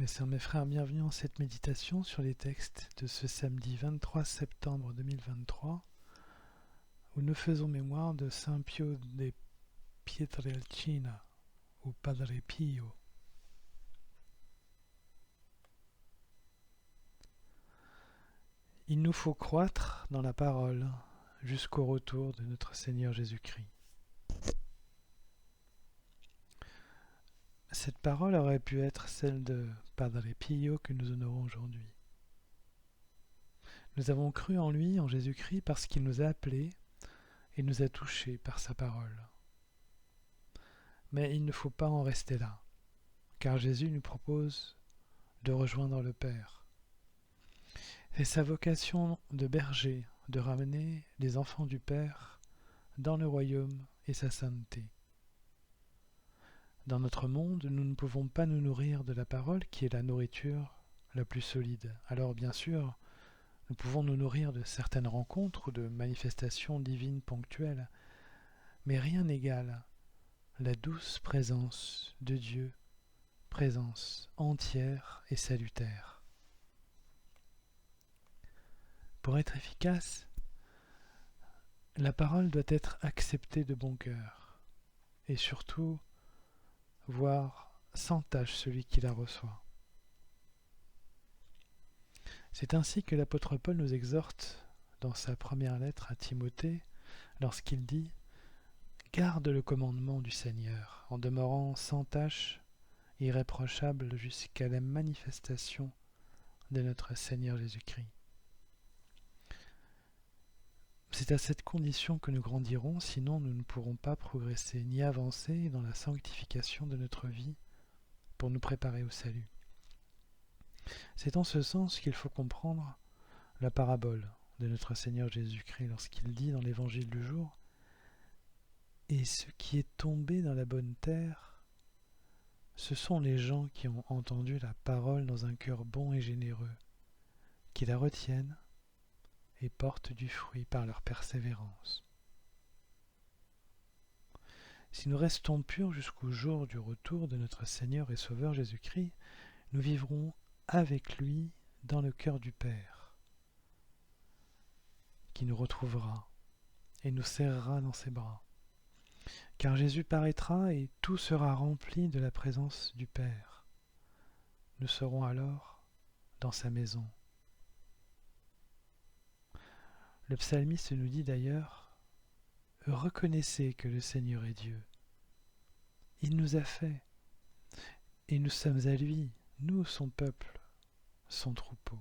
Mes sœurs, mes frères, bienvenue en cette méditation sur les textes de ce samedi 23 septembre 2023 où nous faisons mémoire de Saint Pio de Pietrelcina ou Padre Pio. Il nous faut croître dans la parole jusqu'au retour de notre Seigneur Jésus-Christ. Cette parole aurait pu être celle de Padre Pio que nous honorons aujourd'hui. Nous avons cru en lui, en Jésus-Christ, parce qu'il nous a appelés et nous a touchés par sa parole. Mais il ne faut pas en rester là, car Jésus nous propose de rejoindre le Père. C'est sa vocation de berger, de ramener les enfants du Père dans le royaume et sa sainteté. Dans notre monde, nous ne pouvons pas nous nourrir de la parole qui est la nourriture la plus solide. Alors bien sûr, nous pouvons nous nourrir de certaines rencontres ou de manifestations divines ponctuelles, mais rien n'égale la douce présence de Dieu, présence entière et salutaire. Pour être efficace, la parole doit être acceptée de bon cœur, et surtout, voir sans tache celui qui la reçoit. C'est ainsi que l'apôtre Paul nous exhorte dans sa première lettre à Timothée lorsqu'il dit « Garde le commandement du Seigneur en demeurant sans tache, irréprochable jusqu'à la manifestation de notre Seigneur Jésus-Christ. » C'est à cette condition que nous grandirons, sinon nous ne pourrons pas progresser ni avancer dans la sanctification de notre vie pour nous préparer au salut. C'est en ce sens qu'il faut comprendre la parabole de notre Seigneur Jésus-Christ lorsqu'il dit dans l'Évangile du jour « Et ce qui est tombé dans la bonne terre, ce sont les gens qui ont entendu la parole dans un cœur bon et généreux, qui la retiennent et portent du fruit par leur persévérance. » Si nous restons purs jusqu'au jour du retour de notre Seigneur et Sauveur Jésus-Christ, nous vivrons avec lui dans le cœur du Père, qui nous retrouvera et nous serrera dans ses bras. Car Jésus paraîtra et tout sera rempli de la présence du Père. Nous serons alors dans sa maison. Le psalmiste nous dit d'ailleurs « Reconnaissez que le Seigneur est Dieu. Il nous a fait, et nous sommes à lui, nous son peuple, son troupeau. »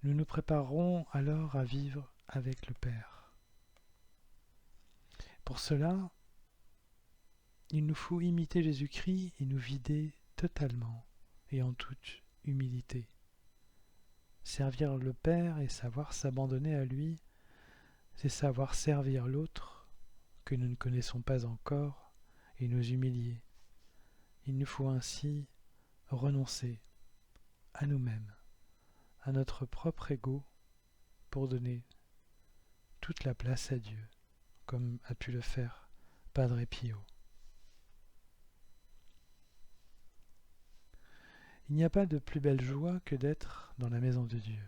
Nous nous préparerons alors à vivre avec le Père. Pour cela, il nous faut imiter Jésus-Christ et nous vider totalement et en toute humilité. Servir le Père et savoir s'abandonner à lui, c'est savoir servir l'autre que nous ne connaissons pas encore et nous humilier. Il nous faut ainsi renoncer à nous-mêmes, à notre propre ego, pour donner toute la place à Dieu, comme a pu le faire Padre Pio. Il n'y a pas de plus belle joie que d'être dans la maison de Dieu.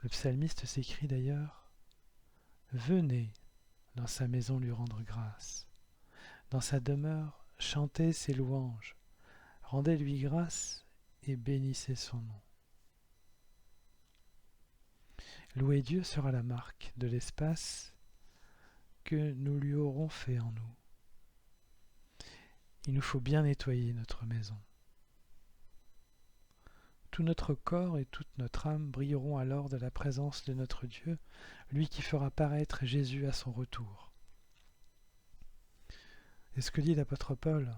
Le psalmiste s'écrie d'ailleurs « Venez dans sa maison lui rendre grâce, dans sa demeure chantez ses louanges, rendez-lui grâce et bénissez son nom. » Louer Dieu sera la marque de l'espace que nous lui aurons fait en nous. Il nous faut bien nettoyer notre maison. Tout notre corps et toute notre âme brilleront alors de la présence de notre Dieu, lui qui fera paraître Jésus à son retour. Et ce que dit l'apôtre Paul,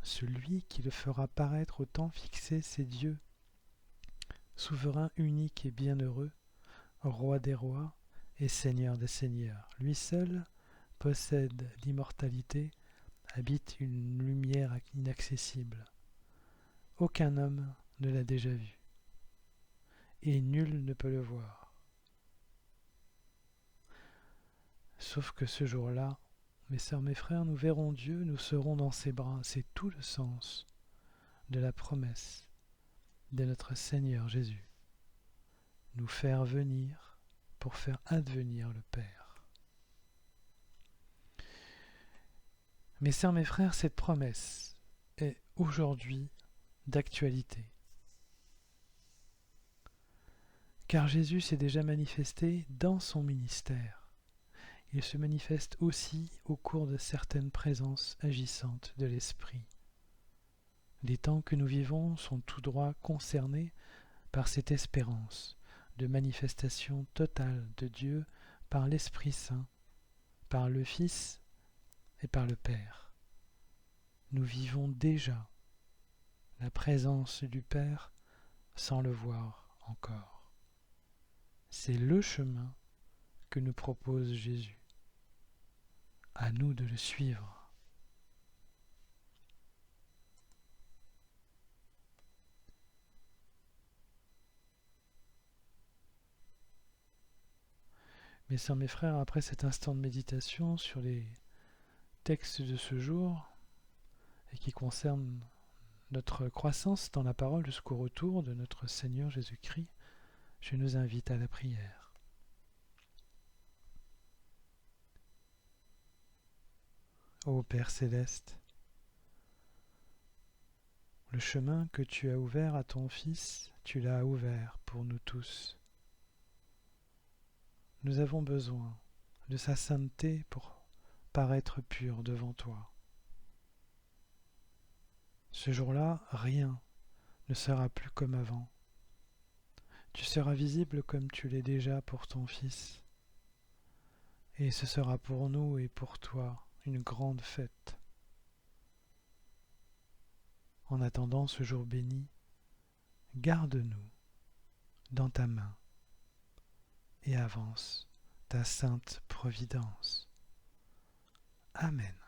celui qui le fera paraître au temps fixé, c'est Dieu, souverain unique et bienheureux, roi des rois et seigneur des seigneurs. Lui seul possède l'immortalité, habite une lumière inaccessible. Aucun homme ne l'a déjà vu, et nul ne peut le voir. Sauf que ce jour-là, Mes sœurs, mes frères, nous verrons Dieu, nous serons dans ses bras. C'est tout le sens de la promesse de notre Seigneur Jésus. Nous faire venir pour faire advenir le Père. Mes sœurs, mes frères, cette promesse est aujourd'hui d'actualité. Car Jésus s'est déjà manifesté dans son ministère. Il se manifeste aussi au cours de certaines présences agissantes de l'Esprit. Les temps que nous vivons sont tout droit concernés par cette espérance de manifestation totale de Dieu par l'Esprit Saint, par le Fils et par le Père. Nous vivons déjà la présence du Père sans le voir encore. C'est le chemin que nous propose Jésus. À nous de le suivre. Mes sœurs, mes frères, après cet instant de méditation sur les textes de ce jour et qui concernent notre croissance dans la parole jusqu'au retour de notre Seigneur Jésus-Christ, je nous invite à la prière. Ô Père céleste, le chemin que tu as ouvert à ton Fils, tu l'as ouvert pour nous tous. Nous avons besoin de sa sainteté pour paraître purs devant toi. Ce jour-là, rien ne sera plus comme avant. Tu seras visible comme tu l'es déjà pour ton Fils. Et ce sera pour nous et pour toi une grande fête. En attendant ce jour béni, garde-nous dans ta main et avance ta sainte providence. Amen.